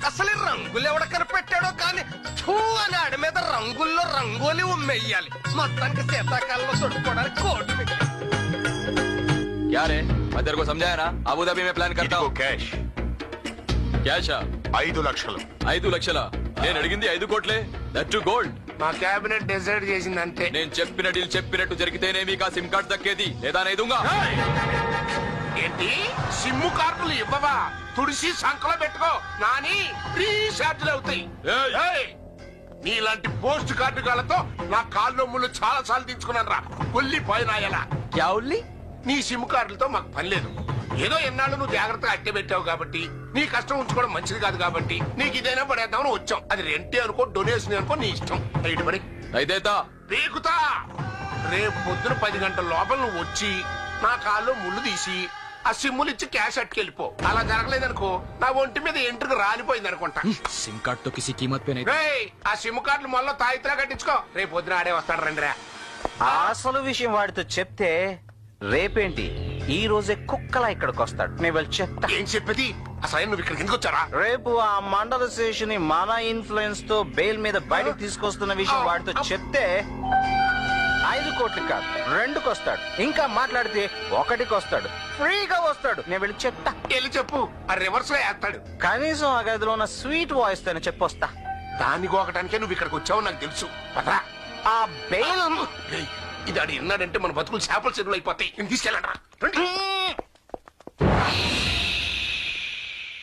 అసలు రంగులు ఎవడ కనిపెట్టాడో కానీ అని ఆడి మీద రంగుల్లో రంగోలి ఉమ్మెయ్యాలి. మొత్తానికి శీతాకాలంలో చుట్టుకోవడానికి కోటి क्या रे मैं तेरे को समझाया ना अबू धाबी में प्लान करता हूँ క్యాష్ క్యాష్ 5 లక్షలు 5 లక్షల నేను అడిగింది 5 కోట్లే దట్ టు గోల్డ్ మా కేబినెట్ డిసైడ్ చేసింది అంతే. నేను చెప్పిన డీల్ చెప్పినట్టు జరిగితేనే మీకు ఆ సిమ్ కార్డ్ దక్కేది లేదా నేదుగా ఏంటి సిమ్ము కార్డులు ఇవ్వవా? తుడిసి సంకలో పెట్టుకో నాని రీఛార్జ్లు అవుతాయి. నీలాంటి పోస్ట్ కార్డు గాలతో నా కాళ్ళు ముళ్ళు చాలా సార్లు తీసుకున్నాను రా. కొల్లి పోయినాయలా क्या उल्ली నీ సిమ్ కార్డులతో మాకు పని లేదు. ఏదో ఎన్నాళ్ళు నువ్వు జాగ్రత్తగా అట్టే పెట్టావు కాబట్టి, నీ కష్టం ఉంచుకోవడం మంచిది కాదు కాబట్టి నీకు ఇదైనా పడేద్దామని వచ్చాం. అది రెంటే అనుకో డొనేషన్ అనుకో నీ ఇష్టం. రైట్ మరి అయితేతా రేకుతా. రేపు పొద్దున 10 గంటల లోపల నువ్వు వచ్చి నా కాల్లో ముళ్ళు తీసి ఆ సిమ్ములు ఇచ్చి క్యాష్ అట్టుకెళ్ళిపో. అలా జరగలేదనుకో నా ఒంటి మీద ఎంట్రుకు రాలిపోయింది అనుకుంటా. सिम कार्ड तो किसी कीमत पे नहीं ఆ సిమ్ కార్డులు మొన్న తాయితలా కట్టించుకో. రేపు పొద్దున ఆడే వస్తాడు రండిరా. అసలు విషయం వాడితో చెప్తే రేపేంటి ఈ రోజే కుక్కలా ఇక్కడికి వస్తాడు. నేను వెళ్ళి చెప్తా. ఏం చెప్పేది? అసలు నువ్వు ఇక్కడికి ఎందుకు వచ్చారా? రేపు ఆ మండల శేషుని మన ఇన్ఫ్లుయెన్స్ తో బెయిల్ మీద బయటకు తీసుకొస్తున్న విషయం వాడితో చెప్తే 5 కోట్లు కాదు 2కి వస్తాడు. ఇంకా మాట్లాడితే 1కి వస్తాడు. ఫ్రీగా వస్తాడు. నేను వెళ్ళి చెప్తా. వెళ్ళి చెప్పు. ఆ రివర్స్ లో వేస్తాడు. కనీసం ఆ గదిలో ఉన్న స్వీట్ వాయిస్ తోనే చెప్పొస్తా. దాన్ని గోకటానికే నువ్వు ఇక్కడికి వచ్చావు నాకు తెలుసు. పదరా. ఆ బెయిల్ ఏయ్, ఇది ఆడు విన్నాడంటే మన బతుకులు చేపల చెరువులు అయిపోతాయి. నేను తీసుకెళ్ళండి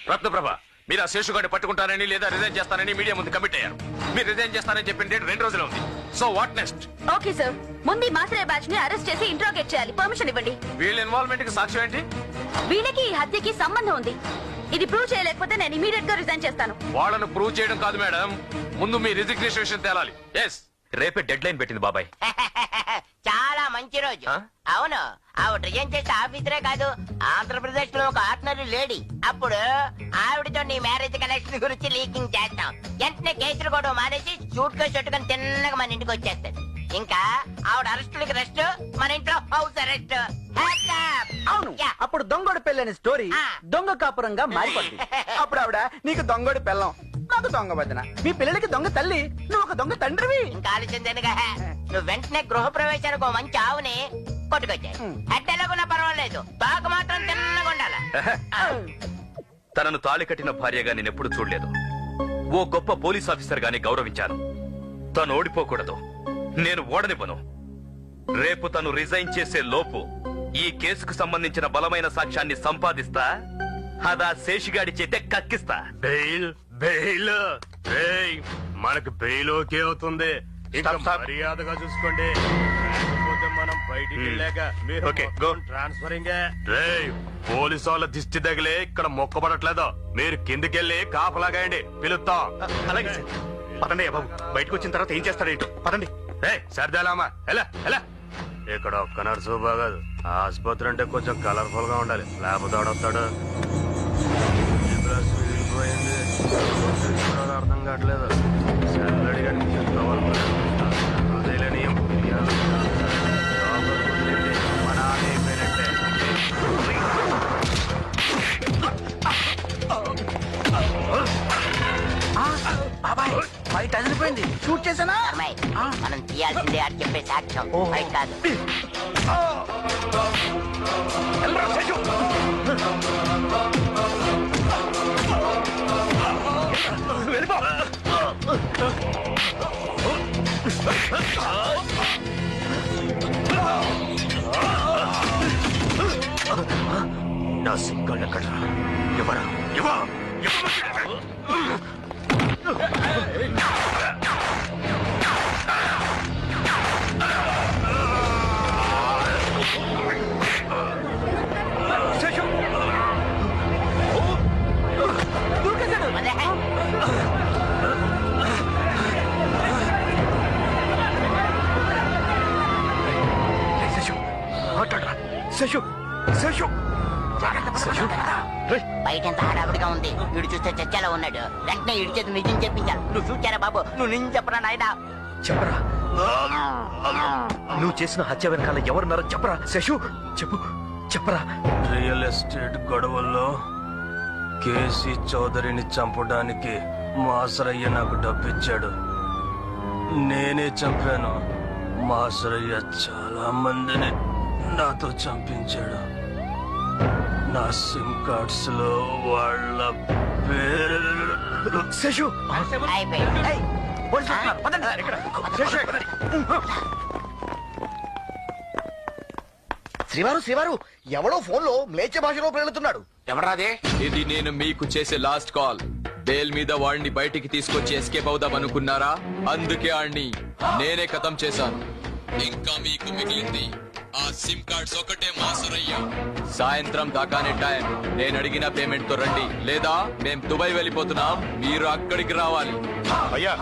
రత్నప్రభ మీరు ఆ శేషుగాడిని పట్టుకుంటారని లేదా రిజైన్ చేస్తానని మీడియా ముందు కమిట్ అయ్యారు. మీరు రిజైన్ చేస్తానని చెప్పిన డేట్ 2 రోజులు ఉంది. So what next? Okay sir, ముందు మాసరే బ్యాచ్ ని అరెస్ట్ చేసి ఇంట్రోగేట్ చేయాలి. పర్మిషన్ ఇవ్వండి. వీళ్ళ ఇన్వాల్వ్మెంట్ కి సాక్ష్యం ఏంటి? వీళ్ళకి ఈ హత్యకి సంబంధం ఉంది. ఇది ప్రూవ్ చేయలేకపోతే నేను ఇమీడియట్ గా రిజైన్ చేస్తాను. వాళ్ళను ప్రూవ్ చేయడం కాదు మేడం, ముందు మీ రిజిగ్నేషన్ తేలాలి. ఎస్ రేపే డెడ్ లైన్ పెట్టింది బాబాయ్. చాలా మంచి రోజు. అవును, ఆవిడ రిజైన్ చేసే ఆఫీసరే కాదు, ఆంధ్రప్రదేశ్ లో ఒక ఆర్డినరీ లేడీ. అప్పుడు ఆవిడతో నీ మ్యారేజ్ కనెక్షన్ గురించి లీకింగ్ చేస్తాం. వెంటనే కేసులు కూడా మానేసి సూట్ కేసు చుట్టుకొని తిన్నగా మన ఇంటికి వచ్చేస్తాడు. ఇంకా ఆవిడ అరెస్టులకి రెస్ట్, మన ఇంట్లో హౌస్ అరెస్ట్. అవును, అప్పుడు దొంగోడి పెళ్ళని స్టోరీ దొంగ కాపురంగా మారిపోతుంది. అప్పుడు ఆవిడ నీకు దొంగోడి పెళ్ళం, నాకు దొంగ వదిన, మీ పిల్లలకి దొంగ తల్లి, నువ్వు ఒక దొంగ తండ్రివి. ఇంకా ఆలోచించనుగా నువ్వు వెంటనే గృహ ప్రవేశానికి ఒక మంచి ఆవుని కొట్టుకొచ్చావు. హెడ్డెలకున్నా పర్వాలేదు, తాకు మాత్రం తిన్నగా ఉండాల. తనను తాళి కట్టిన భార్యగా నేనెప్పుడు చూడలేదు. ఓ గొప్ప పోలీస్ ఆఫీసర్ గాని గౌరవించాను. తను ఓడిపోకూడదు, నేను ఓడనివ్వను. రేపు తను రిజైన్ చేసే లోపు ఈ కేసుకు సంబంధించిన బలమైన సాక్ష్యాన్ని సంపాదిస్తా. అదా శేషిగాడి చేతే కక్కిస్తా. బెయిల్ బెయిల్ మనకు బెయిల్ ఓకే అవుతుంది. ఇంకా మర్యాదగా చూసుకోండి, లేకపోతే మనం బయటికి వెళ్ళాక మీరు ట్రాన్స్ఫరింగ్. పోలీసు వాళ్ళ దిష్టి తగిలే ఇక్కడ మొక్కబడట్లేదు. మీరు కిందికెళ్ళి కాపలాగాయండి, పిలుస్తాం. అలాగే సార్. పదండి బాబు, బయటకు వచ్చిన తర్వాత ఏం చేస్తాడేంటో పదండి. సర్దాలామా ఎలా ఎలా ఇక్కడ ఒక్క నర్సు బాగాదు. ఆసుపత్రి అంటే కొంచెం కలర్ఫుల్ గా ఉండాలి, లేకపోతే ఆడొస్తాడు. అర్థం కావట్లేదు. సెల్లడిగా మన అయిపోయినట్టే. బాబాయ్ బయట అదిరిపోయింది. షూట్ చేసానా? అమ్మాయి, మనం తీయాల్సిందే అని చెప్పే సాక్ష్యం బయట కాదు. నా సింగల్ ఎక్కడ? ఎవరా? బయట ఎంత హడావుడిగా ఉంది. వీడు చూస్తే చచ్చేలా ఉన్నాడు. వెంటనే ఇడి చేతి నిజం చెప్పించాలి. నువ్వు చూచారా బాబు? నువ్వు నిజం చెప్పరా నాయనా? చెప్పరా, నువ్వు చేసిన హత్య వెనకాల ఎవరున్నారో చెప్పరా శశు, చెప్పు చెప్పరా. రియల్ ఎస్టేట్ గొడవల్లో కేసీ చౌదరిని చంపడానికి మాసరయ్య నాకు డబ్బిచ్చాడు. నేనే చంపాను. మాసరయ్య చాలా మందిని నాతో చంపించాడు. నా సిమ్ కార్డ్స్ లో వాళ్ళ పేరు శశు అయిపోయింది. శ్రీవారు ఎవడో ఫోన్ లో మ్లేచ్ఛ భాషలో ప్రేలుతున్నాడు. ఎవరాదే? ఇది నేను మీకు చేసే లాస్ట్ కాల్. బెయిల్ మీద వాడిని బయటికి తీసుకొచ్చి ఎస్కేప్ అవుదాం అనుకున్నారా? అందుకే ఆడిని నేనే ఖతం చేశాను. ఇంకా మీకు మిగిలింది ఆ సిమ్ కార్డ్స్ ఒకటే మాసురయ్యా. సాయంత్రం దాకానే టైం. నేను అడిగిన పేమెంట్ తో రండి, లేదా మేం దుబాయ్ వెళ్ళిపోతున్నాం, మీరు అక్కడికి రావాలి. అయ్యా,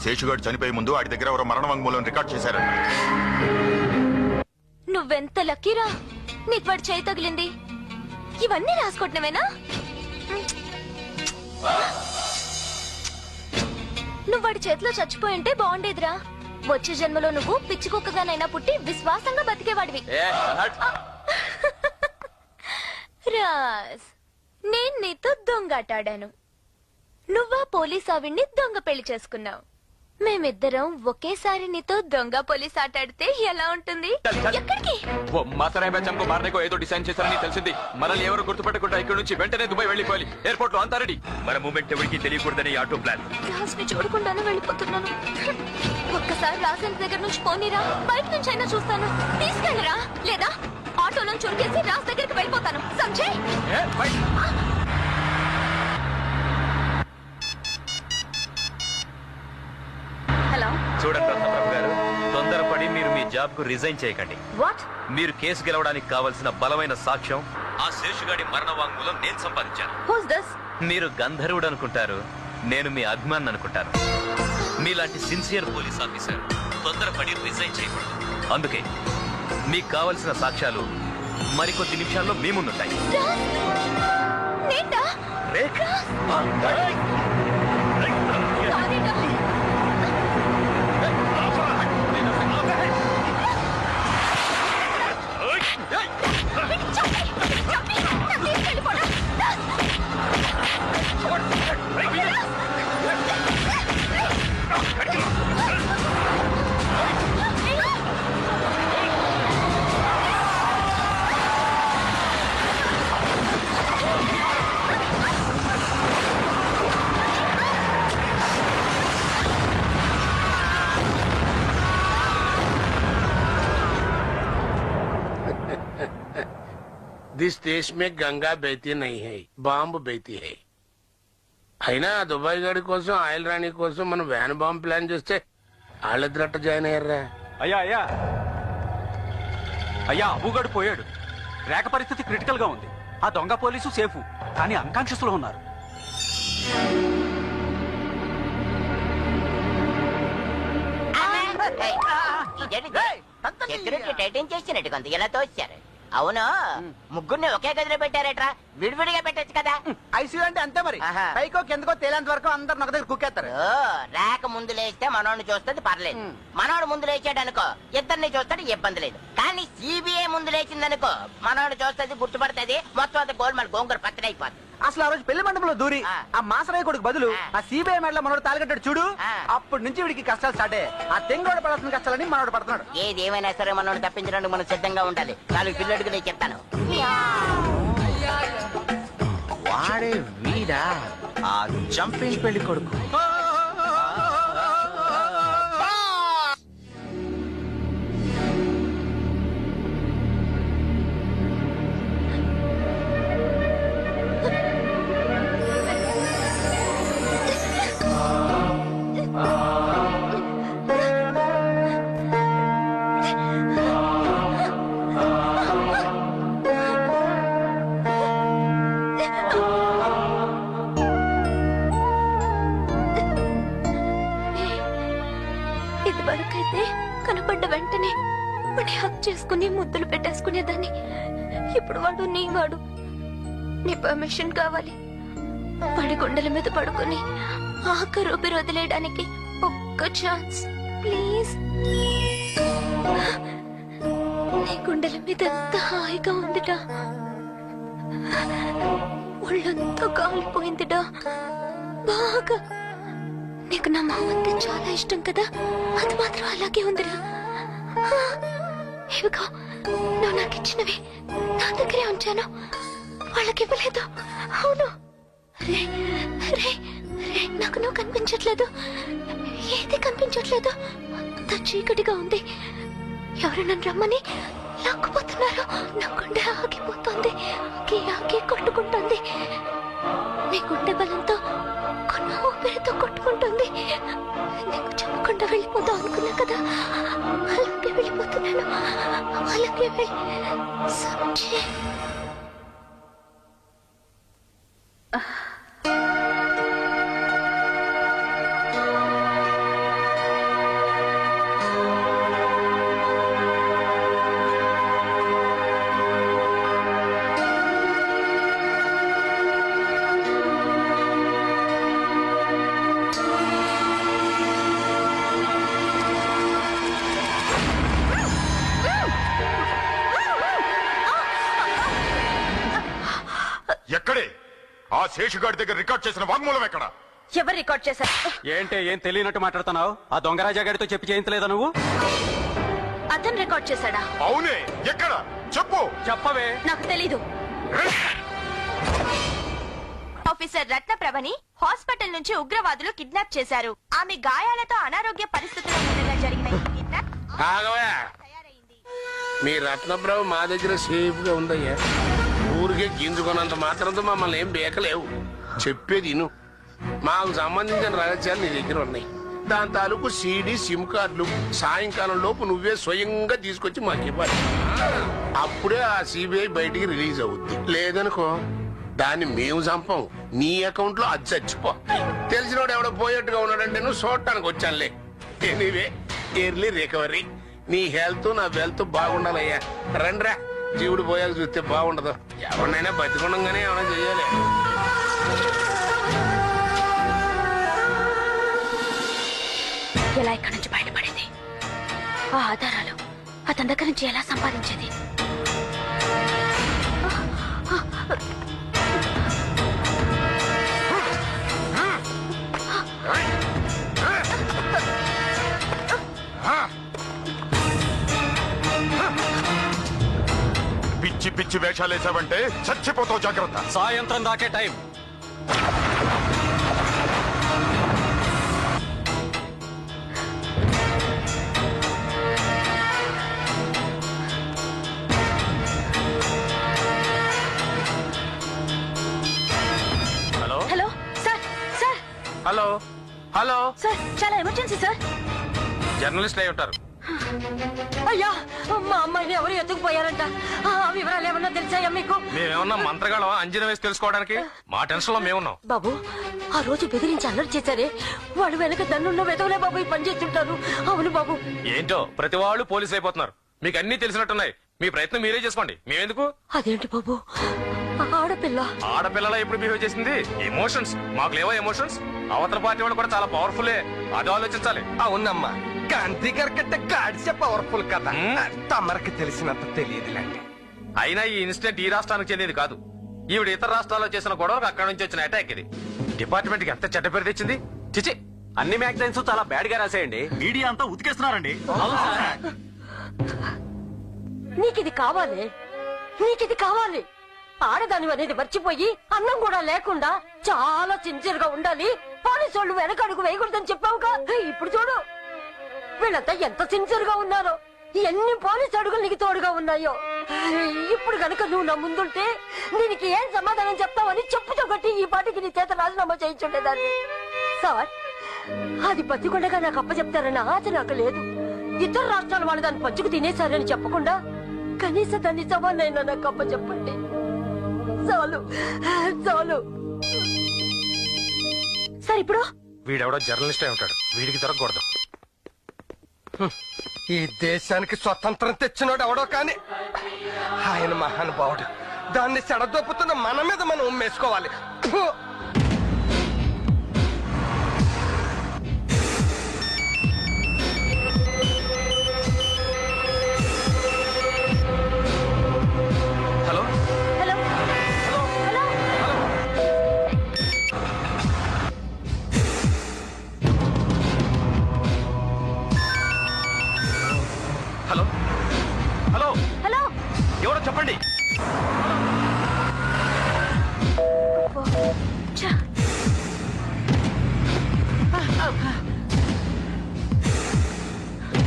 శేషుగాడు చనిపోయే ముందు వాడి దగ్గర ఎవరో మరణ వాంగ్మూలం రికార్డ్ చేశారంట. నువ్వెంత లక్కీరా, నీకు వాడు చేయి తగిలింది. ఇవన్నీ రాసుకోవటమేనా? నువ్వు వాడి చేతిలో చచ్చిపోయింటే బాగుండేదిరా. వచ్చే జన్మలో నువ్వు పిచ్చి కుక్కగానైనా పుట్టి విశ్వాసంగా బతికేవాడివి. రాజ్, నేను నీతో దొంగాటాడాను. నువ్వా పోలీస్ ఆవిడ్ని దొంగ పెళ్లి చేసుకున్నావు. మేమిద్దరం ఒకేసారి నీతో దొంగ పోలీస్ ఆటాడితే ఎలా ఉంటుంది? ఎక్కడికి? वो मासराय बच्चन को मारने को ఏదో డిసైన్ చేశారని తెలిసింది. మనల్ని ఎవరు గుర్తుపట్టకుండా ఇక్కడ నుంచి వెంటనే దుబాయ్ వెళ్ళిపోవాలి. ఎయిర్పోర్ట్ లో అంతా రెడీ. మన మూమెంట్ ఎవరికి తెలియకూడదని ఆటో ప్లాన్. రాజ్ ని చూడకుండానే వెళ్ళిపోతున్నాను. ఒక్కసారి రాజన్ దగ్గర నుంచి పోనీరా, బయట నుంచి అయినా చూస్తాను. తీసుకెళ్ళరా, లేదా ఆటోలో చురికేసి రాజ్ దగ్గరికి వెళ్ళిపోతాను. సంజయ్, హలో. చూడండి రత్నప్రభు గారు, తొందరపడి మీరు మీ జాబ్ కు రిజైన్ చేయకండి. వాట్? మీరు కేసు గెలవడానికి కావలసిన బలమైన సాక్ష్యం ఆ శేషుగాడి మరణ వాంగ్మూలం నేను సంపాదించాను. Who's this? మీరు గంధర్వుడు అనుకుంటారు, నేను మీ అభిమాని అనుకుంటాను. మీలాంటి సిన్సియర్ పోలీస్ ఆఫీసర్ తొందరపడి రిజైన్ చేయకూడదు. అందుకే మీకు కావలసిన సాక్ష్యాలు మరికొద్ది నిమిషాల్లో మీ ముందుంటాయి. నేటా? दिस देश में गंगा बहती नहीं है, బాంబ్ బహती है. అయినా దుబాయ్ గడి కోసం, ఆయిల్ రాణి కోసం మనం వ్యాన్ బాంబ్ ప్లాన్ చేస్తే వాళ్ళిద్దరట్ట జాయిన్ అయ్యారా? అయ్యా అబుగడు పోయాడు. రేఖ పరిస్థితి క్రిటికల్ గా ఉంది. ఆ దొంగ పోలీసు సేఫ్, కానీ అన్కాన్షియస్ లో ఉన్నారు. సెక్యూరిటీ టైటింగ్ చేసినట్టు కొంత ఎలా తోచారు. అవును, ముగ్గురిని ఒకే గదిలో పెట్టారట్రా, విడివిడిగా పెట్టచ్చు కదా. ఐసీయూ అంటే అంతే మరి. పైకో కిందకో తేలేంత వరకు అందరు ఒక దగ్గర కుక్కేస్తారు. రేఖ ముందు లేస్తే మనోడిని చూస్తుంది పర్లేదు, మనోడు ముందు లేచాడు అనుకో ఇద్దరిని చూస్తాడు, ఇబ్బంది లేదు. కానీ సిబిఐ ముందు లేచిందనుకో మనోడు చూస్తుంది, గుర్తుపడుతుంది, మొత్తం అంతా గోల్మాల్ గోంగూర పచ్చడి అయిపోతుంది. అసలు ఆ రోజు పెళ్లి మండపంలో దూరి ఆ మాసరాయ కొడుకు బదులు ఆ సిబిఐ మెడలో మనోడు తాలికట్టాడు చూడు, అప్పటి నుంచి వీడికి కష్టాలు స్టార్టే. ఆ తెంగోడు పడాల్సిన కష్టాలని మనోడు పడుతున్నాడు. ఏదేమైనా సరే మనోడు తప్పించడానికి మనం సిద్ధంగా ఉండాలి. నాలుగు పిల్లడికి నేను చెప్తాను. వాడే వీడా ఆ జంపింగ్ పెళ్లి కొడుకు. ఇది వరకైతే కనపడ్డ వెంటనే వాడి హక్ చేసుకుని ముద్దులు పెట్టేసుకునేదాన్ని. ఇప్పుడు వాడు నీ వాడు. నీ పర్మిషన్ కావాలి. వాడి గుండెల మీద పడుకుని ఆఖరు ఊపిరి వదిలేయడానికి ఒక్క ఛాన్స్ ప్లీజ్. నీ గుండెల మీద ఎంత హాయిగా ఉందిట. ఒళ్ళంతా కాలిపోయిందిడా బాగా. నీకు నా మామంటే చాలా ఇష్టం కదా, అది మాత్రం అలాగే ఉందిరా. ఇవిగో నువ్వు నాకు ఇచ్చినవి నా దగ్గరే ఉంచాను, వాళ్ళకి ఇవ్వలేదు. అవును. రే రే రే, నాకు నువ్వు కనిపించట్లేదు, ఏది కనిపించట్లేదు, అంత చీకటిగా ఉంది. ఎవరు నన్ను రమ్మని లాక్కుపోతున్నారు. నా గుండె ఆగిపోతుంది, ఆగి కొట్టుకుంటుంది. నీ గుండె బలంతో కొన్న ఊపిరితో కొట్టుకుంటుంది. నీకు చెప్పకుండా వెళ్ళిపోతావు అనుకున్నా కదా, అలాగే వెళ్ళిపోతున్నాను. అలాగే సంజయ్. ఎక్కడే ఆ శేషుగాడి దగ్గర రికార్డ్ చేసిన వాంగ్మూలం ఎక్కడ? ఎవరు రికార్డ్ చేశారు? ఏంటే ఏం తెలియనట్టు మాట్లాడుతున్నావు? ఆ దొంగరాజా గారితో చెప్పి చేయించలేదా నువ్వు? అతను రికార్డ్ చేశాడా? అవునే, ఎక్కడ చెప్పు. చెప్పవే. నాకు తెలీదు. ఆఫీసర్ రత్నప్రభని హాస్పిటల్ నుంచి ఉగ్రవాదులు కిడ్నాప్ చేశారు. ఆమె గాయాలతో అనారోగ్య పరిస్థితుల్లో ఉండగా జరిగిన ఈ కిడ్నాప్ మీ రత్నప్రభ మా దగ్గర సేఫ్ గా ఉందయ్యా. ఊరికే గింజుకున్నంత మాత్రంతో మమ్మల్ని ఏం బేకలేవు. చెప్పేది ఇను, మాకు సంబంధించిన రహస్యాలు నీ దగ్గర ఉన్నాయి. దాని తాలూకు సీడీ సిమ్ కార్డులు సాయంకాలం లోపు నువ్వే స్వయంగా తీసుకొచ్చి మాకు ఇవ్వాలి. అప్పుడే ఆ సిబిఐ బయటికి రిలీజ్ అవుద్ది. లేదనుకో దాన్ని మేము చంపం, నీ అకౌంట్ లో అది చచ్చిపో. తెలిసినోడు ఎవడో పోయేట్టుగా ఉన్నాడంటే నువ్వు చూడటానికి వచ్చానులే. Anyway early recovery. నీ హెల్త్ నా వెల్త్ బాగుండాలయ్యా. రండ్రా, జీవుడు పోయాక చూస్తే బాగుండదు. ఎవరినైనా బతికుండగానే ఏమైనా చెయ్యాలి. ఎలా ఇక్కడి నుంచి బయటపడింది? ఆ ఆధారాలు అతని దగ్గర నుంచి ఎలా సంపాదించేది? పిచ్చి పిచ్చి వేషాలేసావంటే చచ్చిపోతావు, జాగ్రత్త. సాయంత్రం దాకే time. Hello hello sir, sir, hello hello sir, చాలా ఎమర్జెన్సీ సార్. జర్నలిస్ట్ అయి ఉంటారు. అయ్యా, మా అమ్మాయిని ఎవరు ఎత్తుకుపోయారంట. ఆ వివరాలు ఏమన్నా తెలిసాయా మీకు? మేమేమన్నా మంత్రగాళ్ళం అంజన వేసి తెలుసుకోవడానికి? మా టెన్షన్ లో మేమున్నాం. బాబు, ఆ రోజు బెదిరించి అల్లరి చేశారే, వాడు వెనక దన్నున్న వెదవలే బాబు ఈ పని చేస్తుంటారు. అవును బాబు. ఏంటో ప్రతి వాళ్ళు పోలీసు అయిపోతున్నారు. మీకు అన్ని తెలిసినట్టున్నాయి. మీ ప్రయత్నం మీరే చేసుకోండి, మేమెందుకు? అదేంటి బాబు, ఆడపిల్ల. ఆడపిల్లల ఎప్పుడు బిహేవ్ చేసింది? ఎమోషన్స్. మాకు లేవా ఎమోషన్స్? అవతల పార్టీ వాళ్ళు కూడా చాలా పవర్ఫుల్. అది ఆలోచించాలి. అవునమ్మా, గాంధీ గారి కంటే గాడ్సే పవర్ఫుల్ కదా. తమరికి తెలిసినంత తెలియదులేండి. అయినా ఈ ఇన్సిడెంట్ ఈ రాష్ట్రానికి చెందింది కాదు. ఈవిడ ఇతర రాష్ట్రాల్లో చేసిన గొడవకు అక్కడి నుంచి వచ్చిన అటాక్ ఇది. డిపార్ట్మెంట్ కి ఎంత చెడ్డ పేరు తెచ్చింది. చిచి, అన్ని మ్యాగజైన్స్ చాలా బ్యాడ్ గా రాసేయండి. మీడియా అంతా ఉతికేస్తున్నారండి. నీకిది కావాలి, నీకిది కావాలి. ఆడదాని అనేది మర్చిపోయి అన్నం కూడా లేకుండా చాలా సిన్సియర్ గా ఉండాలి. పోలీసు వాళ్ళు వెనకడుగు వేయకూడదని చెప్పావుగా. ఇప్పుడు చూడు, వీళ్ళంతా ఎంత సిన్సియర్ గా ఉన్నారో. ఎన్ని పోలీసు అడుగులు నీకు తోడుగా ఉన్నాయో. ఇప్పుడు గనక నువ్వు నా ముందుంటే దీనికి ఏం సమాధానం చెప్తావని చెప్పుతో కొట్టి ఈ పాటికి నీ చేత రాజీనామా చేయించుండేదాన్ని. సార్, అది బతికొండగా నాకు అప్పచెప్తారన్న ఆశ నాకు లేదు. ఇతర రాష్ట్రాల వాళ్ళు దాన్ని పంచుకు తినేశారని చెప్పకుండా కనీసం దాన్ని సవాలైనా నాకు అప్పచెప్పండి. చాలు చాలు. సార్, ఇప్పుడు వీడెవడో జర్నలిస్ట్ అయి ఉంటాడు. వీడికి దొరకకూడదు. ఈ దేశానికి స్వతంత్రం తెచ్చినోడు ఎవడో కాని ఆయన మహానుభావుడు. దాన్ని సెడదొప్పుతున్న మన మీద మనం ఉమ్మేసుకోవాలి. హలో హలో హలో హలో చెప్పండి. ఛ!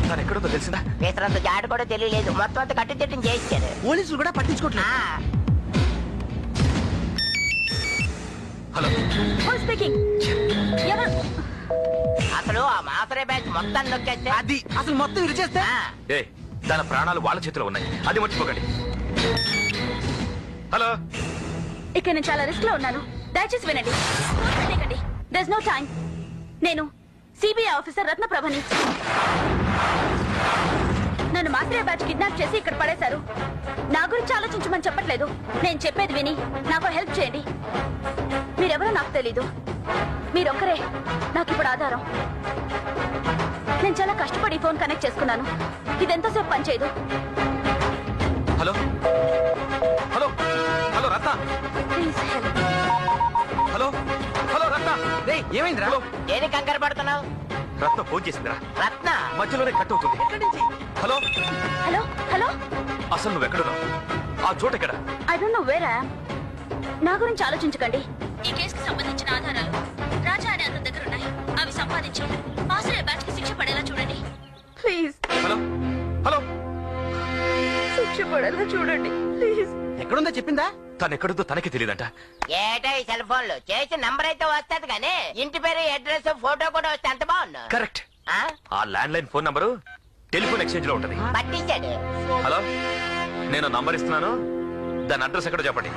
తను ఎక్కడుందో తెలిసిందా? వేసినంత జాడు కూడా తెలియలేదు, మొత్తం అంతా కట్టుదిట్టం చేయించారు. పోలీసులు కూడా పట్టించుకోవట్లేదు. Hello, speaking. ఎవరు? అసలు ఆ మాసరే బ్యాచ్ మొత్తం నొక్కేస్తే అది అసలు మొత్తం ఇరిచేస్తే ఏ తన ప్రాణాలు వాళ్ళ చేతిలో ఉన్నాయి, అది మర్చిపోకండి. హలో, ఇక్కడ నేను చాలా రిస్క్ లో ఉన్నాను, దయచేసి వినండి. There's no time. నేను సిబిఐ ఆఫీసర్ రత్నప్రభని. నన్ను మాస్టర్ బ్యాచ్ కిడ్నాప్ చేసి ఇక్కడ పడేశారు. నా గురించి ఆలోచించమని చెప్పట్లేదు, నేను చెప్పేది విని నాకు హెల్ప్ చేయండి. మీరెవరో నాకు తెలీదు, మీరొక్కరే నాకు ఇప్పుడు ఆధారం. నేను చాలా కష్టపడి ఫోన్ కనెక్ట్ చేసుకున్నాను, ఇదెంతోసేపు పనిచేయదు. Hello, hello, hello Ratna. Please help. Hello, hello Ratna. ఏమైందిరా? హలో, దేనికి కంగారు పడుతున్నావు? రత్న ఫోన్ చేసిందిరా, రత్న మధ్యలోనే కట్ అవుతుంది. Hello, hello, hello. అసలు నువ్వు ఎక్కడున్నావు? ఆ చోట ఎక్కడ? I don't know where I am. నా గురించి ఆలోచించకండి. ఈ కేసుకి సంబంధించిన ఆధారాలు రాజా అనే అతని దగ్గర ఉన్నాయి. అవి సంపాదించి మాస్టర్ బ్యాచ్ కి శిక్ష పడేలా చూడండి ప్లీజ్. Hello, hello. శిక్ష పడేలా చూడండి ప్లీజ్. ఎక్కడుందో చెప్పిందా? తను ఎక్కడుందో తనకి తెలియదంట. ఏటో ఈ సెల్ ఫోన్లు చేసి నంబర్ అయితే వస్తుంది కానీ ఇంటి పేరు, అడ్రస్, ఫోటో కూడా వస్తే ఎంత బాగున్నా. కరెక్ట్. ఆ land line phone number telephone exchange లో ఉంటది. పట్టించాడు. హలో, నేను నంబర్ ఇస్తున్నాను, దాని అడ్రస్ ఎక్కడో చెప్పండి.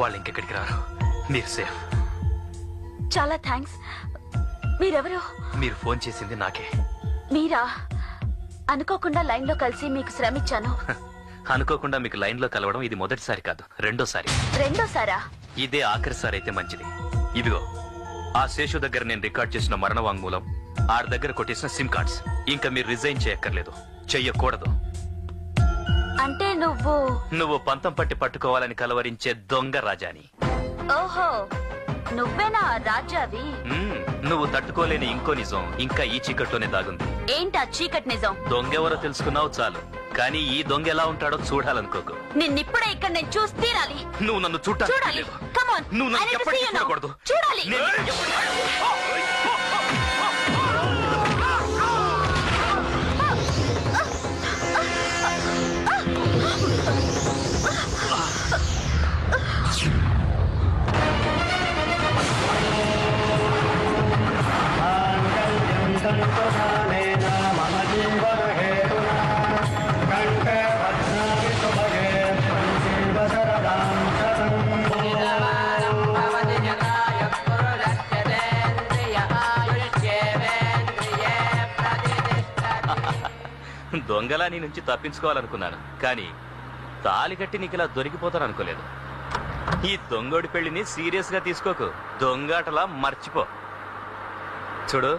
వాళ్ళు ఇంకెక్కడికి రారు, మీరు సేఫ్. చాలా థ్యాంక్స్. మీరెవరు? మీరు ఫోన్ చేసింది నాకే. మీరా? అనుకోకుండా లైన్ లో కలిసి మీకు శ్రమిచ్చాను. అనుకోకుండా మీకు లైన్ లో కలవడం ఇది మొదటిసారి కాదు, రెండోసారి. రెండోసారా? ఇదే ఆఖరిసారి అయితే మంచిది. ఇదిగో ఆ శేషు దగ్గర నేను రికార్డ్ చేసిన మరణ వాంగ్మూలం, ఆడి దగ్గర కొట్టేసిన సిమ్ కార్డ్స్. ఇంకా మీరు రిజైన్ చేయక్కర్లేదు, చెయ్యకూడదు. అంటే నువ్వు పంతం పట్టి పట్టుకోవాలని కలవరించే దొంగ రాజాని. ఓహో, నువ్వేనా రాజావి? నువ్వు తట్టుకోలేని ఇంకో నిజం ఇంకా ఈ చీకట్లోనే దాగుంది. ఏంటా చీకటి నిజం? దొంగెవరో తెలుసుకున్నావు చాలు, కానీ ఈ దొంగ ఎలా ఉంటాడో చూడాలనుకోకు. నిన్నిప్పుడే ఇక్కడ నేను చూసి తీరాలి. నువ్వు నన్ను చూడాలి. Come on. నువ్వు I నన్ను need to ఎప్పటికీ see you now. చూడకూడదు. చూడాలి. దొంగలా నీ నుంచి తప్పించుకోవాలనుకున్నాను, కానీ తాళి కట్టి నీకు ఇలా దొరికిపోతాను అనుకోలేదు. ఈ దొంగోడి పెళ్లిని సీరియస్ గా తీసుకోకు, దొంగాటలా మర్చిపో. చూడు,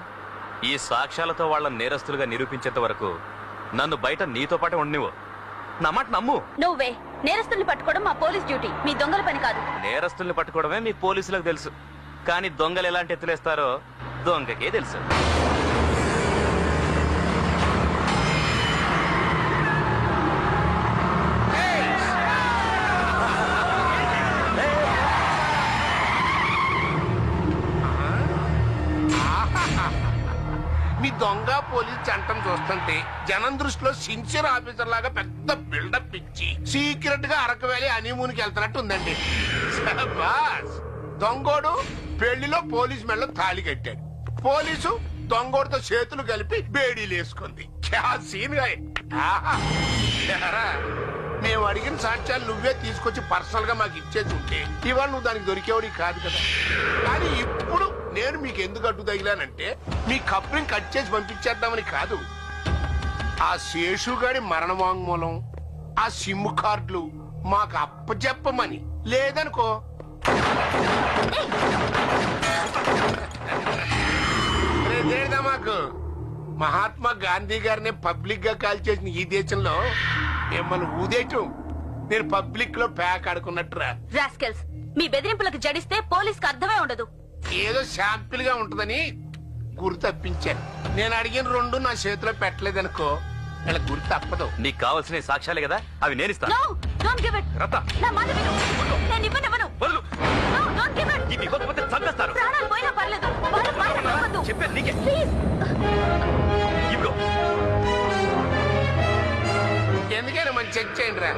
ఈ సాక్ష్యాలతో వాళ్ళ నేరస్తులుగా నిరూపించేంత వరకు నన్ను బయట నీతో పాటు ఉండనివ్వు. నా మాట నమ్ము. నువ్వే నేరస్తుల్ని పట్టుకోవడం మా పోలీస్ డ్యూటీ, మీ దొంగల పని కాదు. నేరస్తుల్ని పట్టుకోవడమే మీ పోలీసులకు తెలుసు, కానీ దొంగలు ఎలాంటి ఎత్తులేస్తారో దొంగకే తెలుసు. మీ దొంగ పోలీస్ చట్టం చూస్తుంటే జనం దృష్టిలో సిన్సియర్ ఆఫీసర్ లాగా పెద్ద బిల్డప్ ఇచ్చి సీక్రెట్ గా అరకు వ్యాలీ హనీమూన్కి వెళ్తున్నట్టు ఉందండి. శాబాష్. దొంగోడు పెళ్లిలో పోలీస్ మెడలో తాళి కట్టాడు, పోలీసు దొంగోడితో చేతులు కలిపి బేడీలు వేసుకుంది. క్యా సీన్ గా. మేము అడిగిన సాక్ష్యాలు నువ్వే తీసుకొచ్చి పర్సనల్ గా మాకు ఇచ్చేసి ఉంటే ఇవాళ నువ్వు దానికి దొరికేవాడి కాదు కదా. కానీ ఇప్పుడు నేను మీకు ఎందుకు అడ్డు తగిలానంటే మీ కప్లింగ్ కట్ చేసి పంపించేద్దామని కాదు. ఆ శేషుగాడి మరణ వాంగ్మూలం, ఆ సిమ్ కార్డులు మాకు అప్పచెప్పమని. లేదనుకో మాకు మహాత్మా గాంధీ గారిని పబ్లిక్ గా కాల్ చేసిన ఈ దేశంలో మిమ్మల్ని ఊదేయటం నేను పబ్లిక్ లో ప్యాక్ ఆడుకున్నట్టురా. రాస్కెల్స్, మీ బెదిరింపులకు జడిస్తే పోలీస్ కు అర్థమే ఉండదు. ఏదో శాంపిల్ గా ఉంటదని గురి తప్పించాను. నేను అడిగిన రెండు నా చేతిలో పెట్టలేదనుకో ఇలా గురి తప్పదు. నీకు కావాల్సిన సాక్ష్యాలే కదా, అవి నేను ఇస్తాను. No, don't give it. రత, నా మాట విను. నేను ఇవ్వనివ్వను. వదులు. No, don't give it. ఇది ఇవ్వకపోతే చంపేస్తారు. ప్రాణాలు పోయినా పర్లేదు, వాళ్ళ మాట నమ్మొద్దు. చెప్పేది నీకే. Please. ఇవ్వు. ఎందుకైనా మంచి చెక్ చేయండి రా.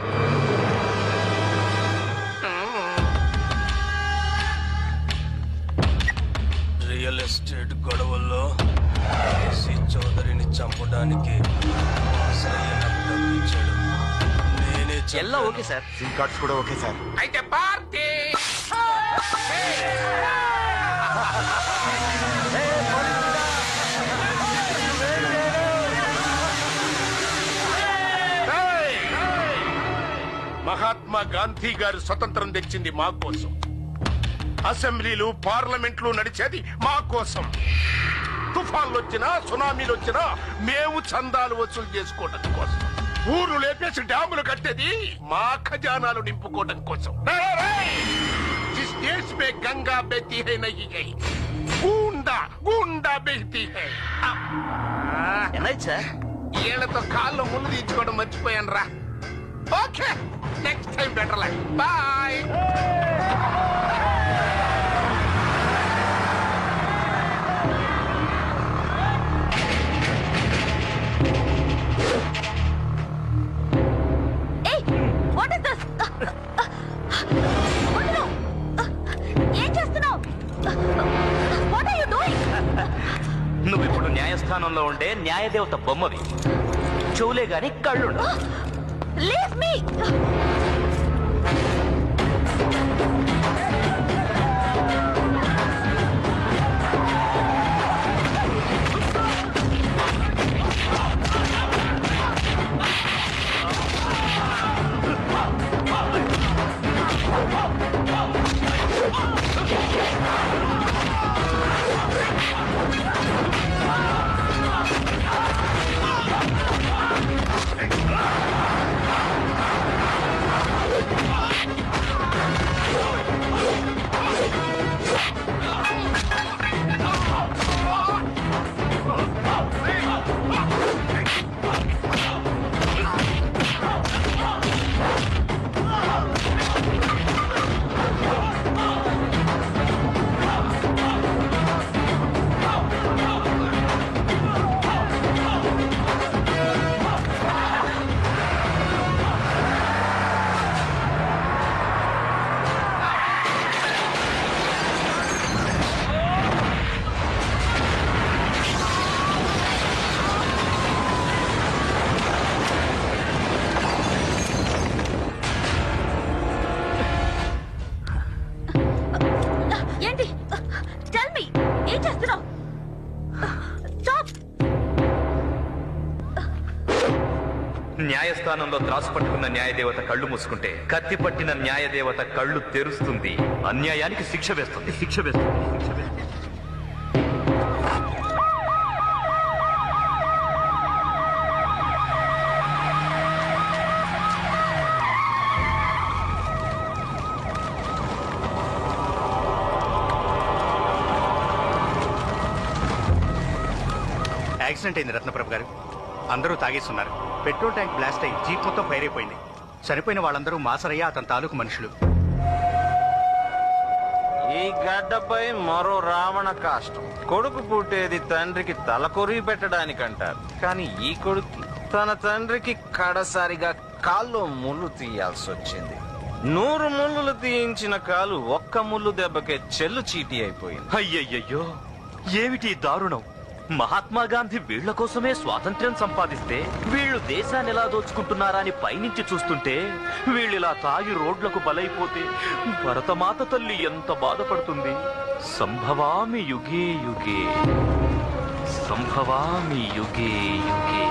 రియల్ ఎస్టేట్ గొడవల్లో ఏసీ చౌదరిని చంపడానికి నేనే ಎಲ್ಲ ఓకే సార్. సిమ్ కార్డ్స్ కూడా ఓకే సార్. అయితే పార్టీ మహాత్మా గాంధీ గారు స్వతంత్రం తెచ్చింది మా కోసం, అసెంబ్లీలు పార్లమెంట్లు నడిచేది మా కోసం. తుఫాన్లు వచ్చినా సునామీలు వచ్చినా మేము చందాలు వసూలు చేసుకోవడం కోసం, ఊరు లేపేసి డ్యాములు కట్టేది మా ఖజానాలు నింపుకోవడం కోసం. जिस देश में गंगा बहती है नहीं गई, गूंडा गूंडा बहती है. ఏళ్లతో కాళ్ళు ముందు తీర్చుకోవడం మర్చిపోయాను రా. Okay, next time better life. Bye. నువ్వు ఇప్పుడు న్యాయస్థానంలో ఉండే న్యాయదేవత బొమ్మవి, చెవులే గాని కళ్ళుండ. Leave me. న్యాయస్థానంలో త్రాసు పట్టుకున్న న్యాయదేవత కళ్ళు మూసుకుంటే కత్తి పట్టిన న్యాయదేవత కళ్ళు తెరుస్తుంది, అన్యాయానికి శిక్ష వేస్తుంది. యాక్సిడెంట్ అయింది రత్నప్రభ గారు. అందరూ తాగేస్తున్నారు. పెట్రోల్ ట్యాంక్ బ్లాస్ట్ అయ్యి జీప్ మొత్తం ఫైర్ అయిపోయింది. చనిపోయిన వాళ్ళందరూ మాసరయ్య అతని తాలూకు మనుషులు. ఈ గడ్డపై మరో రావణ కాష్టం. కొడుకు పుట్టేది తండ్రికి తలకొరివి పెట్టడానికంటారు, కానీ ఈ కొడుకు తన తండ్రికి కడసారిగా కాల్లో ముళ్ళు తీయాల్సి వచ్చింది. 100 ముళ్ళులు తీయించిన కాలు ఒక్క ముళ్ళు దెబ్బకే చెల్లు చీటీ అయిపోయింది. అయ్యయ్యో, ఏమిటి దారుణం! మహాత్మా గాంధీ వీళ్ల కోసమే స్వాతంత్ర్యం సంపాదిస్తే వీళ్ళు దేశాన్ని ఎలా దోచుకుంటున్నారా అని పైనుంచి చూస్తుంటే వీళ్ళిలా తాగి రోడ్లకు బలైపోతే భరతమాత తల్లి ఎంత బాధపడుతుంది. సంభవామి యుగే యుగే, సంభవామి యుగే యుగే.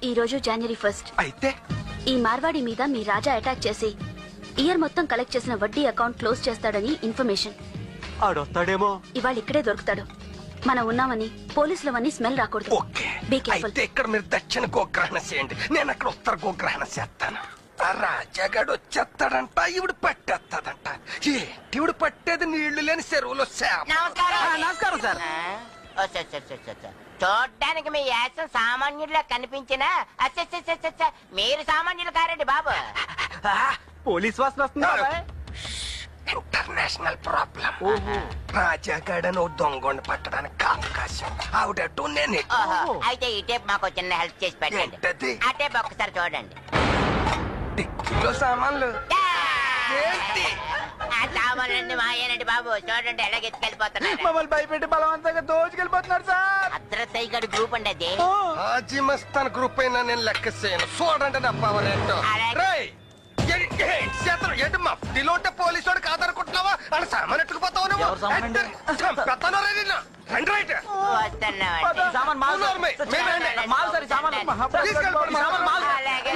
ఈ రోజు జనవరి 1 అయితే ఈ మార్వాడి మీద మీ రాజా అటాక్ చేసి ఇయర్ మొత్తం కలెక్ట్ చేసిన వడ్డీ అకౌంట్ క్లోజ్ చేస్తాడని ఇన్ఫర్మేషన్. ఆడొస్తాడేమో. ఇవాళ ఇక్కడే దొరుకుతాడు. మనం ఉన్నామని పోలీసులవన్నీ స్మెల్ రాకూడదు. Okay, Be careful. అయితే ఇక్కడ మీరు దక్షిణ గోగ్రహణ చేయండి, నేను అక్కడ ఉత్తర గోగ్రహణ చేస్తాను. ఆ రాజాగాడు వచ్చేస్తాడంట, ఇవిడు పట్టేస్తాడంట. ఏంటి ఇవిడు పట్టేది? నీళ్లు లేని చెరువులో చేప. నమస్కారం సార్. చూడ్డానికి మీ యాసం సామాన్యుడిలా కనిపించినా మీరు సామాన్యులు కారండి బాబు. పోలీస్ వాసన వస్తుంది బాబాయ్. International problem. రాజాగాడని ఓ దొంగని పట్టడానికి అవకాశం. ఆవిడట్టు నేను ఇటు. ఓహో, అయితే ఈ టేప్ మాకు చిన్న హెల్ప్ చేసి పెట్టండి. ఏంటది? ఆ టేప్ ఒక్కసారి చూడండి. డిక్కీలో సామాన్లు ఏంటి? ఆ సామాన్లన్నీ మాయేనండి బాబు. చూడండి ఎలాగ ఎత్తుకెళ్ళిపోతున్నారు. మమ్మల్ని భయపెట్టి బలవంతంగా దోచుకెళ్ళిపోతున్నారు సార్. అద్రతయ్యగడి గ్రూప్ అండి అది. హాజీ మస్తాన్ గ్రూప్ అయినా నేను లెక్క చేయను. చూడండి నా పవర్ ఏంటో. రేయ్, ఏంటి మఫ్టీలో ఉంటే పోలీసు వాడికి కాదనుకుంటున్నావా? అని సామాన్ ఎట్టుకుపోతావు నువ్వు. చంపేస్తాను రే నిన్ను. రండి రైట్. వస్తున్నామండి. సామాన్ మాల్ సార్. మాల్ సార్, సామాన్ తీసుకెళ్ళిపోండి. సామాన్ మాల్. అలాగే.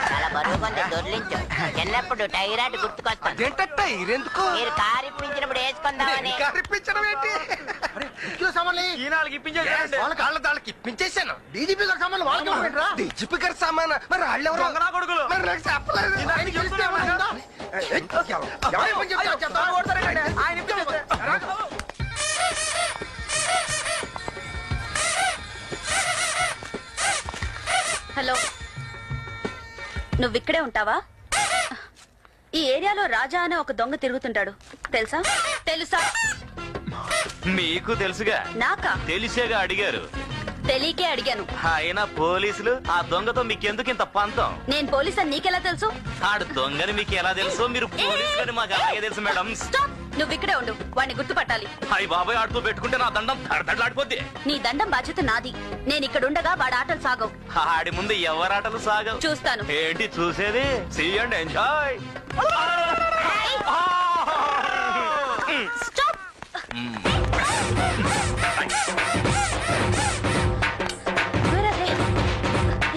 చాలా బరువు కొంత దొర్లించు. చిన్నప్పుడు టైరాయిడ్ గుర్తుకొస్తాను. ఏంటంటే ఇరెందుకు? మీరు కారు ఇప్పించినప్పుడు వేసుకుందామని. కరిపించడం ఏంటి? వాళ్ళకి వాళ్ళకి ఇప్పించేశాను. డీజీపీ గారి సామాన్లు వాళ్ళకి. డీజీపీ గారి సామాన్ మరి వాళ్ళు ఎవరు? మరి నాకు చెప్పలేదు. హలో, నువ్విక్కడే ఉంటావా? ఈ ఏరియాలో రాజా అనే ఒక దొంగ తిరుగుతుంటాడు. తెలుసా? తెలుసా? మీకు తెలుసుగా. నాకా? తెలిసేగా అడిగారు. తెలియకే అడిగాను. అయినా పోలీసులు ఆ దొంగతో మీకెందుకు ఇంత పంతం? నేను పోలీస్ అని నీకెలా తెలుసు? ఆడు దొంగని మీకు ఎలా తెలుసు? మీరు పోలీసులని మాకు అలాగే తెలుసు మేడం. స్టాప్! నువ్వు ఇక్కడే ఉండు, వాడిని గుర్తుపట్టాలి. అయ్యి బాబాయ్, ఆడుతూ పెట్టుకుంటే నా దండం దడదడలాడిపోద్ది. నీ దండం బాధ్యత నాది. నేను ఇక్కడ ఉండగా వాడి ఆటలు సాగవు. ఆడి ముందు ఎవరాటలు సాగవు. చూస్తాను. ఏంటి చూసేది? See and enjoy. స్టాప్!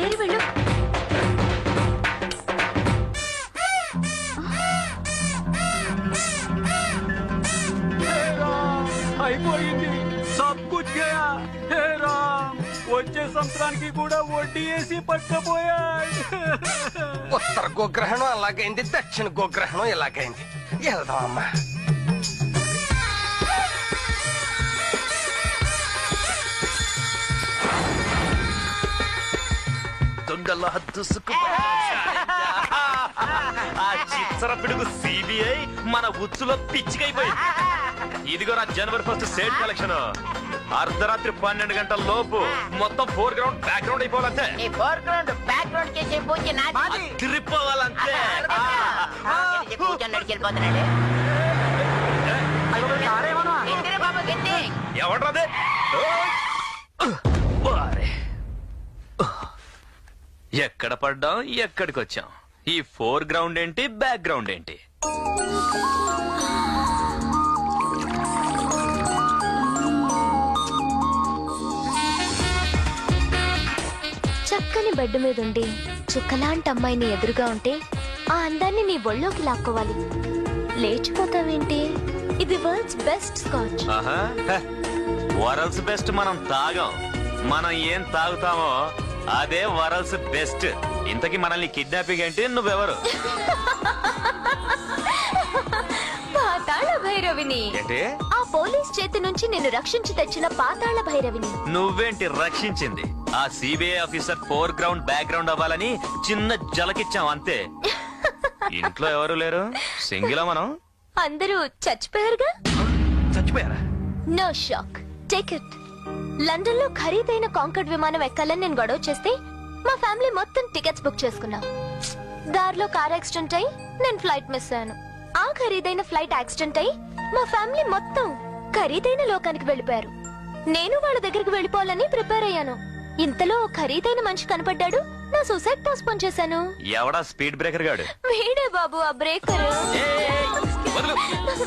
ఏరి వెళ్ళు. అయిపోయింది. సబ్ కుచ్ గయా. హే రామ్, వచ్చే సంవత్సరానికి కూడా వడ్డీ వేసి పట్టుకుపోయాడు. ఉత్తర గోగ్రహణం అలాగైంది, దక్షిణ గోగ్రహణం ఇలాగైంది. వెళ్దాం అమ్మా. దొంగల హద్దుసుకు ఆ చిత్ర పిడుగు సిబిఐ మన ఉచ్చులో పిచ్చికైపోయింది. ఇదిగో నా జనవరి 1 సేట్ కలెక్షన్. అర్ధరాత్రి 12 గంటల లోపు మొత్తం ఫోర్ గ్రౌండ్ బ్యాక్ గ్రౌండ్ అయిపోవాలంతే. ఈ ఫోర్ గ్రౌండ్ బ్యాక్ గ్రౌండ్ చేసే పూజ నాది. తిరిగిపోవాలంతే. కూర్చొని నడిచెళ్ళిపోతున్నాడు. బాబు గట్టి. ఎవడ్రదే? ఎక్కడ పడ్డాం, ఎక్కడికి వచ్చాం? ఈ ఫోర్ గ్రౌండ్ ఏంటి, బ్యాక్ గ్రౌండ్ ఏంటి? చక్కని బెడ్ మీద ఉండి చుక్కలాంటి అమ్మాయిని ఎదురుగా ఉంటే ఆ అందాన్ని నీ ఒళ్ళోకి లాక్కోవాలి. లేచిపోతావేంటి? ఇది world's best scotch. World's best మనం తాగాం. మనం ఏం తాగుతామో అదే వరల్డ్స్ బెస్ట్. ఇంతకీ మనల్ని కిడ్నాపింగ్ అంటే నువ్వెవరు? పాతాళ భైరవిని. ఆ పోలీస్ చేతి నుంచి నిన్ను రక్షించి తెచ్చిన పాతాళ భైరవిని. నువ్వేంటి రక్షించింది? ఆ CBI officer four ground back ground అవ్వాలని చిన్న జలకిచ్చాం అంతే. ఇంట్లో ఎవరు లేరు, సింగిలా మనం. అందరూ చచ్చిపోయారుగా. చచ్చిపోయారా? No shock, take it. London లో ఖరీదైన కాంకర్డ్ విమానం ఎక్కాలని నేను గొడవ చేస్తే మా ఫ్యామిలీ మొత్తం టికెట్స్ బుక్ చేసుకున్నాం. దారిలో కార్ యాక్సిడెంట్ అయి నేను ఫ్లైట్ మిస్ అయ్యాను. ఆ ఖరీదైన ఫ్లైట్ యాక్సిడెంట్ అయి మా ఫ్యామిలీ మొత్తం ఖరీదైన లోకానికి వెళ్ళిపోయారు. నేను వాళ్ళ దగ్గరికి వెళ్ళిపోవాలని ప్రిపేర్ అయ్యాను. ఇంతలో ఖరీదైన మనిషి కనపడ్డాడు. నా సూసైడ్ పోస్ట్పోన్ చేశాను. ఎవడా స్పీడ్ బ్రేకర్ గాడు? వీడే బాబు ఆ బ్రేకర్.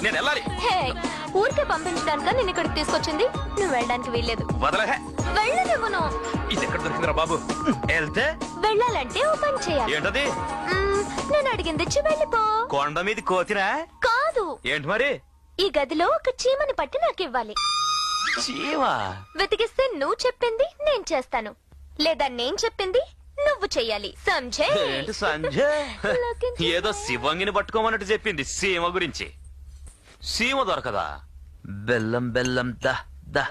నేను వెళ్ళాలి. ఊరికే పంపించడానిక నేను ఇక్కడికి తీసుకొచ్చింది. నువ్వు వెళ్ళడానికి వీల్లేదు. వెళ్ళనివ్వను. ఇది ఎక్కడ దొరికిందిరా బాబు? వెళ్తే వెళ్ళాలంటే ఓ పని చేయాలి. ఏంటది? నేను అడిగింది ఇచ్చి వెళ్ళిపో. కొండ మీద కోతిరా? కాదు. ఏంటి మరి? ఈ గదిలో ఒక చీమని పట్టి నాకు ఇవ్వాలి. చీమా? వెతికిస్తే నువ్వు చెప్పింది నేను చేస్తాను, లేదా నేను చెప్పింది నువ్వు చెయ్యాలి. సంజే? ఏంటి సంజయ్? ఏదో శివంగిని పట్టుకోమన్నట్టు చెప్పింది సీమ గురించి. సీమ దొరకదా? బెల్లం బెల్లం దా దా.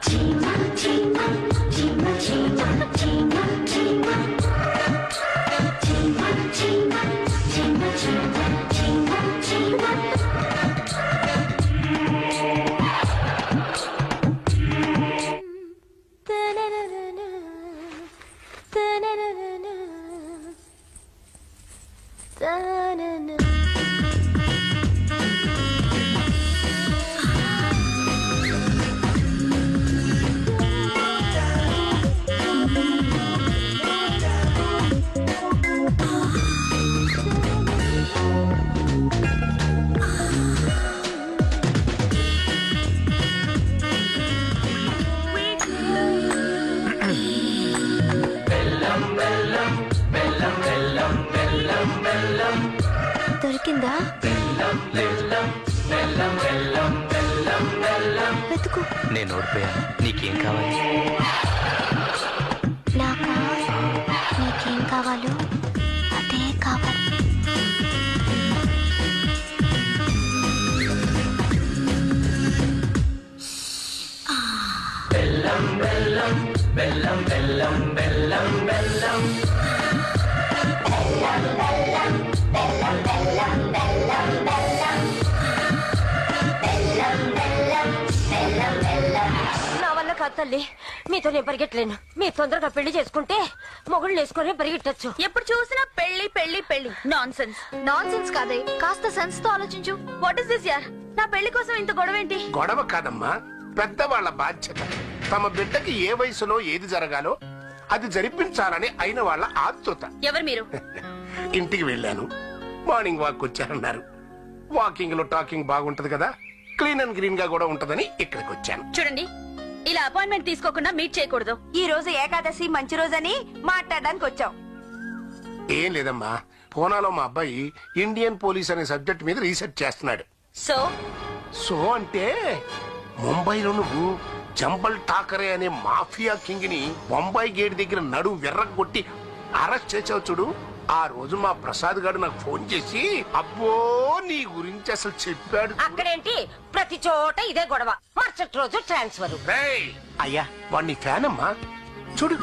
దొరికిందా? వెతుకు. నేను ఓడిపోయాను. నీకేం కావాలి? నాకా? నీకేం కావాలో అదే కావాలి. బెల్లం బెల్లం బెల్లం బెల్లం బెల్లం బెల్లం నా వల్ల కాదు తల్లి, మీతో నేను పరిగెట్టలేను. మీరు తొందరగా పెళ్లి చేసుకుంటే మొగుళ్ళు వేసుకొని పరిగెట్టచ్చు. ఎప్పుడు చూసినా పెళ్లి పెళ్లి పెళ్లి. Non sense. నాన్ సెన్స్ కాదే, కాస్త సెన్స్ తో ఆలోచించు. వాట్ ఇస్ దిస్ యార్? నా పెళ్లి కోసం ఇంత గొడవ ఏంటి? గొడవ కాదమ్మా, పెద్దవాళ్ల బాధ్యత. తమ బిడ్డకి ఏ వయసులో ఏది జరగాలో అది జరిపించాలని అయిన వాళ్ళ ఆతృత. ఎవరు మీరు? ఇంటికి వెళ్ళాను. మార్నింగ్ వాక్ వచ్చారన్నారు. వాకింగ్ లో టాకింగ్ బాగుంటది కదా, క్లీన్ అండ్ గ్రీన్ గా కూడా ఉంటదని ఇక్కడికి వచ్చాను. చూడండి, ఇలా అపాయింట్మెంట్ తీసుకోకుండా మీట్ చేయకూడదు. ఈ రోజు ఏకాదశి మంచి రోజని మాట్లాడడానికి వచ్చాం. ఏం లేదమ్మా, పూనాలో మా అబ్బాయి ఇండియన్ పోలీస్ అనే సబ్జెక్ట్ మీద రీసెర్చ్ చేస్తున్నాడు. సో అంటే ముంబైలో నువ్వు జంబల్ ఠాకరే అనే మాఫియా కింగ్ ని బొంబాయి గేట్ దగ్గర నడు విర్రగొట్టి అరెస్ట్ చేసావు చూడు. ఆ రోజు మా ప్రసాద్ గారు నాకు ఫోన్ చేసి అబ్బో నీ గురించి అసలు చెప్పాడు. అక్కడేంటి ప్రతి చోట ఇదే గొడవ, మరుసటి రోజు ట్రాన్స్ఫర్. అయ్యా వాడిని ఫ్యాన్ అమ్మా. చూడు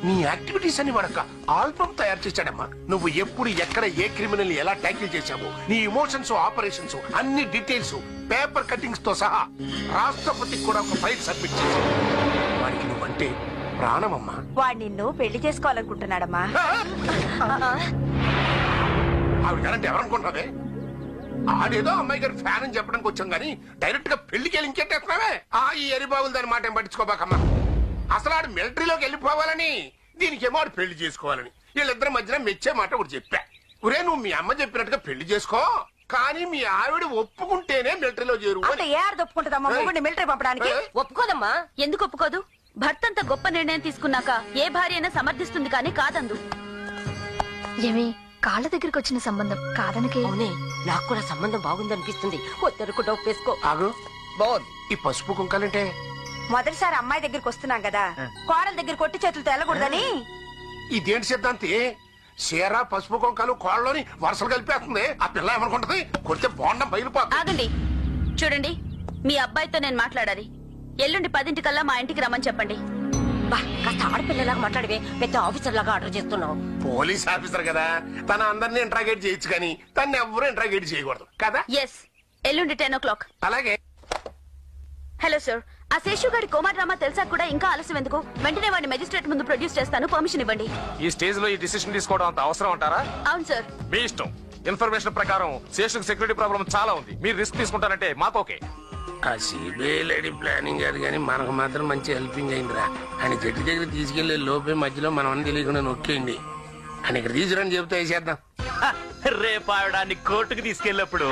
నీ యాక్టివిటీస్ అని వాడక ఆల్బమ్ తయారు చేశాడమ్మా. నువ్వు ఎప్పుడు ఎక్కడ ఏ క్రిమినల్ ఎలా ట్యాకిల్ చేశావు, నీ ఇమోషన్స్ ఆపరేషన్స్ అన్ని డీటెయిల్స్ పేపర్ కటింగ్స్ తో సహా రాష్ట్రపతికి కూడా ఒక ఫైల్ సబ్మిట్ చేశావు. వాడికి నువ్వంటే ప్రాణమమ్మా. వాడు నిన్ను పెళ్లి చేసుకోవాలనుకుంటున్నాడమ్మా. ఆవిడ గారంటే ఎవరనుకుంటున్నావే? ఆడేదో అమ్మాయి గారు ఫ్యాన్ అని చెప్పడానికి వచ్చాం గానీ డైరెక్ట్ గా పెళ్లికి వెళ్ళి ఇంకెట్టేస్తున్నావే. ఈ ఎరిబాబులు దాని మాట ఏం పట్టించుకోబాకమ్మా. అసలు ఆడు మిలిటరీలోకి వెళ్ళిపోవాలని, దీనికేమో ఆడు పెళ్లి చేసుకోవాలని వీళ్ళిద్దరి మధ్యన మెచ్చే మాట ఒకటి చెప్పా. ఒరే నువ్వు మీ అమ్మ చెప్పినట్టుగా పెళ్లి చేసుకో, కానీ మీ ఆవిడ ఒప్పుకుంటేనే మిలిటరీలో చేరు అంటే ఏ ఆడ ఒప్పుకుంటుందమ్మా మొగుడిని మిలిటరీ పంపడానికి? ఒప్పుకోదమ్మా. ఎందుకు ఒప్పుకోదు? భర్త అంత గొప్ప నిర్ణయం తీసుకున్నాక ఏ భార్య అయినా సమర్థిస్తుంది కానీ కాదందు. ఏమి కాళ్ళ దగ్గరికి వచ్చిన సంబంధం కాదనకే. అవునే, నాకు కూడా సంబంధం బాగుందనిపిస్తుంది. వద్దరుకు డబ్బు వేసుకో. ఆగు, బాగుంది. ఈ పసుపు కుంకాలంటే మొదటిసారి అమ్మాయి దగ్గరికి వస్తున్నాం కదా, కోడల దగ్గర కొట్టి చేతులతో వెళ్ళకూడదని. ఇదేంటి సిద్ధాంతి? చీర పసుపు కుంకాలు కోళ్ళలోని వరుసలు కలిపేస్తుంది. ఆ పిల్ల ఏమనుకుంటది? కొడితే బోండం బయలుపోతుంది. ఆగండి, చూడండి, మీ అబ్బాయితో నేను మాట్లాడాలి. ఎల్లుండి 10 మా ఇంటికి రమ్మని చెప్పండి. కాస్త ఆడపిల్లలాగా మాట్లాడివే, పెద్ద ఆఫీసర్ లాగా ఆర్డర్ చేస్తున్నావు. పోలీస్ ఆఫీసర్ కదా, తన అందరినీ ఇంట్రాగేట్ చేయొచ్చు కానీ తను ఎవరు ఇంట్రాగేట్ చేయకూడదు కదా. ఎస్, ఎల్లుండి 10 o'clock. అలాగే. హలో సార్, ఆ శేషు గారి కోమా డ్రామా తెలుసా కూడా ఇంకా ఆలస్యం ఎందుకు? వెంటనే వాడిని మెజిస్ట్రేట్ ముందు ప్రొడ్యూస్ చేస్తాను, పర్మిషన్ ఇవ్వండి. ఈ స్టేజ్ లో ఈ డిసిషన్ తీసుకోవడం అంత అవసరం అంటారా? అవును సార్. మీ ఇష్టం. ఇన్ఫర్మేషన్ ప్రకారం శేషుకు సెక్యూరిటీ ప్రాబ్లం చాలా ఉంది. మీరు రిస్క్ తీసుకుంటారంటే మాకు ఓకే. ఆ సిబిఐ లేడీ ప్లానింగ్ కాదు కానీ మనకు మాత్రం మంచి హెల్పింగ్ అయిందిరా. ఆయన జడ్జి దగ్గర తీసుకెళ్లే లోపే మధ్యలో మనం అన్ని తెలియకుండా నొక్కేయండి. ఆయన ఇక్కడ తీసుకురని చెబుతా వేసేద్దాం. రేపు ఆవిడాన్ని కోర్టుకు తీసుకెళ్ళినప్పుడు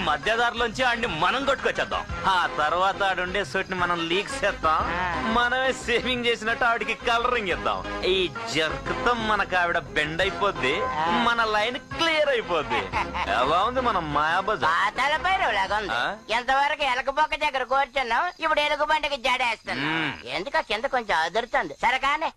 మధ్యదారులోంచి ఆడిని మనం కొట్టుకొచ్చేద్దాం. ఆ తర్వాత ఆడుండే సోట్ని మనం లీక్ చేద్దాం. మనమే సేవింగ్ చేసినట్టు ఆవిడకి కలరింగ్ ఇద్దాం. ఈ జర్కుతో మనకు ఆవిడ బెండ్ అయిపోద్ది, మన లైన్ క్లియర్ అయిపోద్ది. ఎలా ఉంది మన మాయాబజార్? ఎంతవరకు ఎలకపోక దగ్గర కూర్చున్నాం, ఇప్పుడు ఎలుగు బండికి జడేస్తున్నాం. ఎందుక కింద కొంచెం అదురుతుంది. సరే కానీ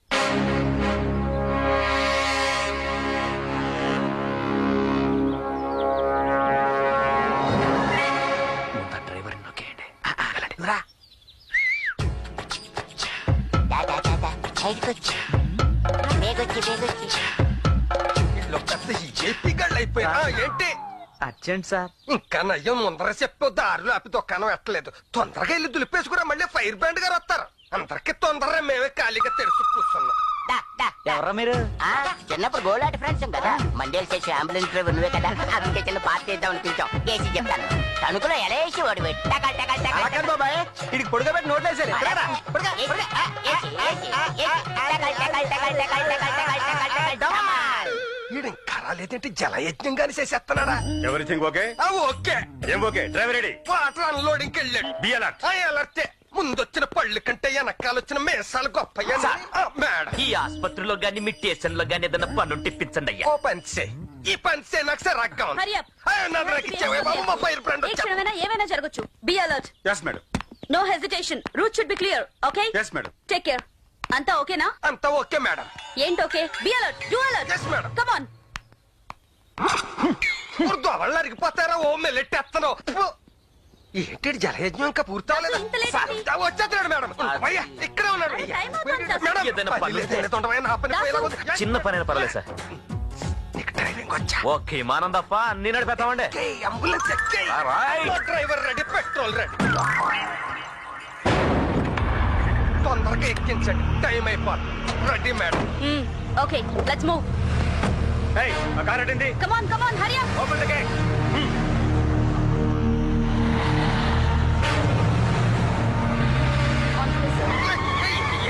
ఏంటి అర్జెంట్ సార్. ఇంకా నయ్యం ముందర చెప్పు, దారిలో ఆపి దుకాణం ఎట్టలేదు. తొందరగా వెళ్ళి దులిపేసుకురా, మళ్ళీ ఫైర్ బ్రాండ్ గారు వస్తారు. అందరికి తొందరగా మేమే ఖాళీగా తెరుచు కూర్చున్నాం. ఎవరా మీరు? చిన్నప్పుడు గోలాటి ఫ్రెండ్స్ కదా, మండేలు చేసి అంబులెన్స్ డ్రైవర్ నువ్వే కదా, అందుకే చిన్న పార్టీ చేద్దామని పిలిచాం. వేసి చెప్తాను, తణుకులో ఎలా వేసి వాడు బాబాయ్ ఇడికి పొడుగబెట్టి నోట్లేసారు. ఇంకా రాలేదేంటి? జలయజ్ఞం గాని చేసేస్తున్నాడా? Everything okay? ఓకే. ఏం okay? Driver ready? Water unloading వెళ్ళాడు. Be alert. అలర్టే. ముందొచ్చిన పళ్ళు కంటే వెనకాలొచ్చిన మేసాలు గొప్ప. మేడం, ఈ ఆసుపత్రిలో గాని మీ స్టేషన్ లో గాని ఏదైనా పన్ను టిప్పించండి అయ్యా. ఓ పనిసే, ఈ పనిసే నాకు సరగ్గా ఉంది. Hurry up. మా ఫైర్ బ్రాండ్ ఏ క్షణమైనా ఏమైనా జరగచ్చు. Be alert. Yes madam. No hesitation. Route should be clear. Okay? Yes madam. Take care. అంతా ఓకేనా? అంతా ఓకే మేడం. ఏంటి okay? Be alert. Do alert. Yes, madam. Come on. దొవళ్ళు అరిగిపోతారా? ఓ మెల్లెట్టేస్తాను. ఏంటి జలయజ్ఞం ఇంకా పూర్తవలేదు? ఇంత late ఏంటి? వచ్చేస్తున్నాడు మేడం. అయ్యా, ఇక్కడే ఉన్నాడు. టైం అవుతుంది సార్. మేడం, ఏదైనా పని పని లేదు, ఏదో ఉండవా? నా పని పోయేలా ఉంది. చిన్న పనైనా పర్వాలేదు సార్. నీకు డ్రైవింగ్ వచ్చా? ఓకే, మానం తప్ప అన్ని నడిపేస్తామండి. అంబులెన్స్ ఎక్కే. Driver ready, petrol ready. తొందరగా ఎక్కించండి, టైం అయిపోతుంది. Ready madam. Okay, let's move. ఆ కార్ అటెండి. Come on, hurry up. Open the gate.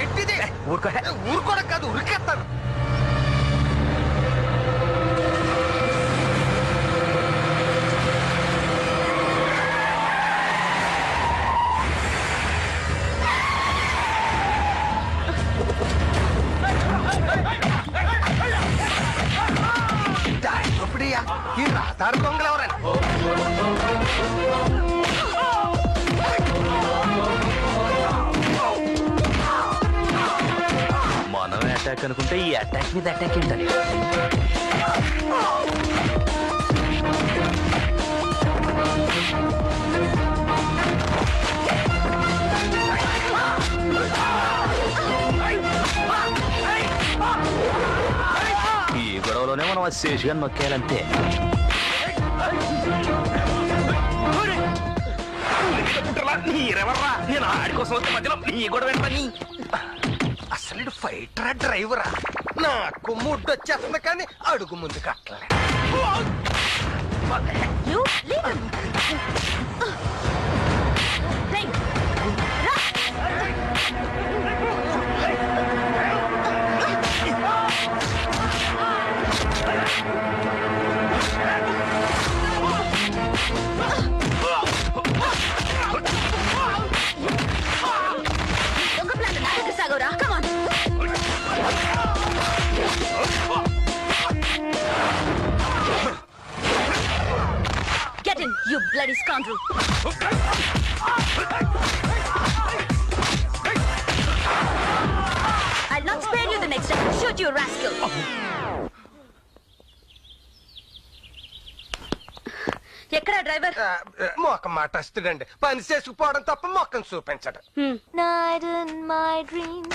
ఏంటిది? ఊరుకో. ఊరుకోవడం కాదు, ఉరికేస్తాను. ఇప్పుడయ్యా ఈ రాతారు దొంగలు ఎవరని? మనం అటాక్ అనుకుంటే ఈ అటాక్ మీద అటాక్ ఏంటని. ఈ గొడవలోనే మనం ఆ శేషుగా నొక్కేయాలంతే. మీరెవర్రా? నేను ఆడి కోసం వచ్చే మధ్యలో నీ గొడవ ఏంటని? అసలు ఫైటరా డ్రైవరా? నాకు ముడ్డు వచ్చేస్తుంది కానీ అడుగు ముందు కట్టలే. You leave him. Hey, run. bloody scoundrel. I'll not spare you the next time. Shoot you, rascal. ఎక్కడ డ్రైవర్? మొక్క మాట వస్తుందండి. పని చేసుకుపోవడం తప్ప మొక్కను చూపించడం. Night in my dreams